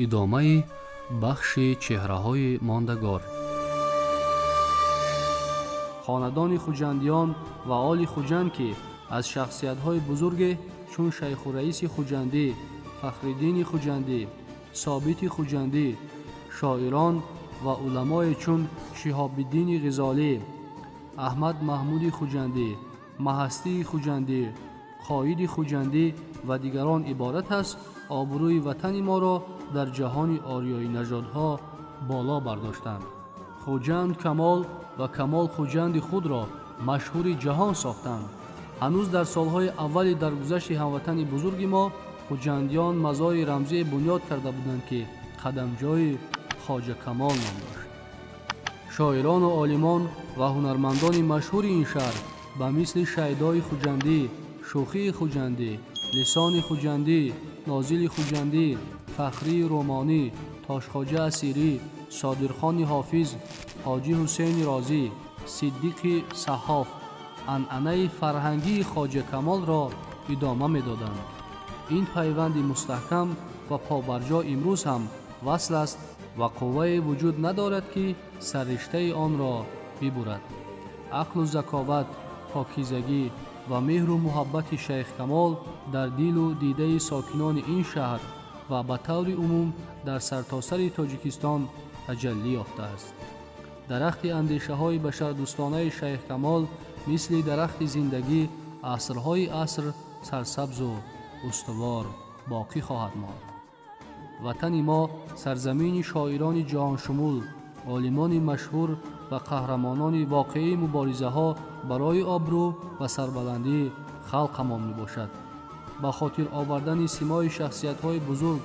ادامه بخش چهره‌های ماندگار. خاندان خوجندیان و آل خوجند که از شخصیت‌های بزرگ چون شیخ رئیس خوجندی، فخرالدین خوجندی، ثابت خوجندی، شاعران و علمای چون شهاب الدین غزالی، احمد محمود خوجندی، مهستی خوجندی، قائد خوجندی و دیگران عبارت است آبروی وطن ما را در جهان آریایی نژادها بالا برداشتند. خوجند کمال و کمال خوجند خود را مشهور جهان ساختند. هنوز در سالهای اولی درگذشت هموطن بزرگ ما خوجندیان مزار رمزی بنیاد کرده بودند که قدمجای خواجه کمال نام داشت. شاعران و عالمان و هنرمندان مشهور این شهر به مثل شیدای خوجندی، شوخی خوجندی، لسان خوجندی، نازل خوجندی، فخری رومانی، تاشخواجه اسیری، صادرخان حافظ، حاجی حسین رازی، صدیق صحاف عنعنه فرهنگی خواجه کمال را ادامه می‌دادند. این پیوند مستحکم و پابرجا امروز هم وصل است و قوه وجود ندارد که سررشته آن را ببرد. عقل و ذکاوت، پاکیزگی و مهر و محبت شیخ کمال در دل و دیده ساکنان این شهر و به طور عموم در سرتاسر تاجیکستان تجلی یافته است. درخت اندیشه های بشردوستانه شیخ کمال مثل درخت زندگی عصرهای عصر سرسبز و استوار باقی خواهد ماند. وطن ما سرزمین شاعران جهان شمول، عالمان مشهور و قهرمانان واقعی مبارزه ها برای آبرو و سربلندی خلقمان می باشد. با خاطر آوردن سیمای شخصیت های بزرگ،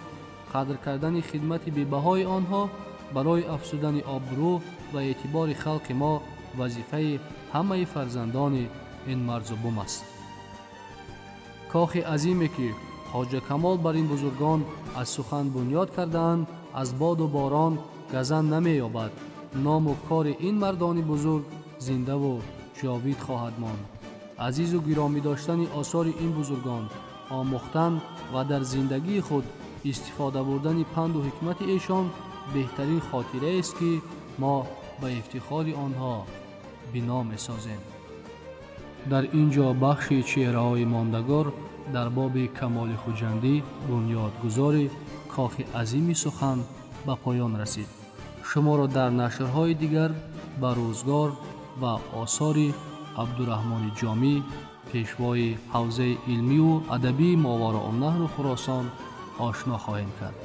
قدر کردن خدمت بی‌بهای آنها برای افزودن آبرو و اعتبار خلق ما وظیفه همه فرزندان این مرز و بوم است. کاخ عظیمی که خواجه کمال بر این بزرگان از سخن بنیاد کردند از باد و باران گزند نمی یابد. نام و کار این مردان بزرگ زنده و جاوید خواهد ماند. عزیز و گرامی داشتن آثار این بزرگان، آموختن و در زندگی خود استفاده بردن پند و حکمت ایشان بهترین خاطره است که ما به افتخار آنها بنا می‌سازیم. در اینجا بخش چهره‌های ماندگار در باب کمال خوجندی بنیادگذار کاخ عظیم سخن به پایان رسید. شما را در نشرهای دیگر به روزگار و آثار عبدالرحمن جامی، پیشوای حوزه علمی و ادبی ماوراءالنهر و خراسان آشنا خواهیم کرد.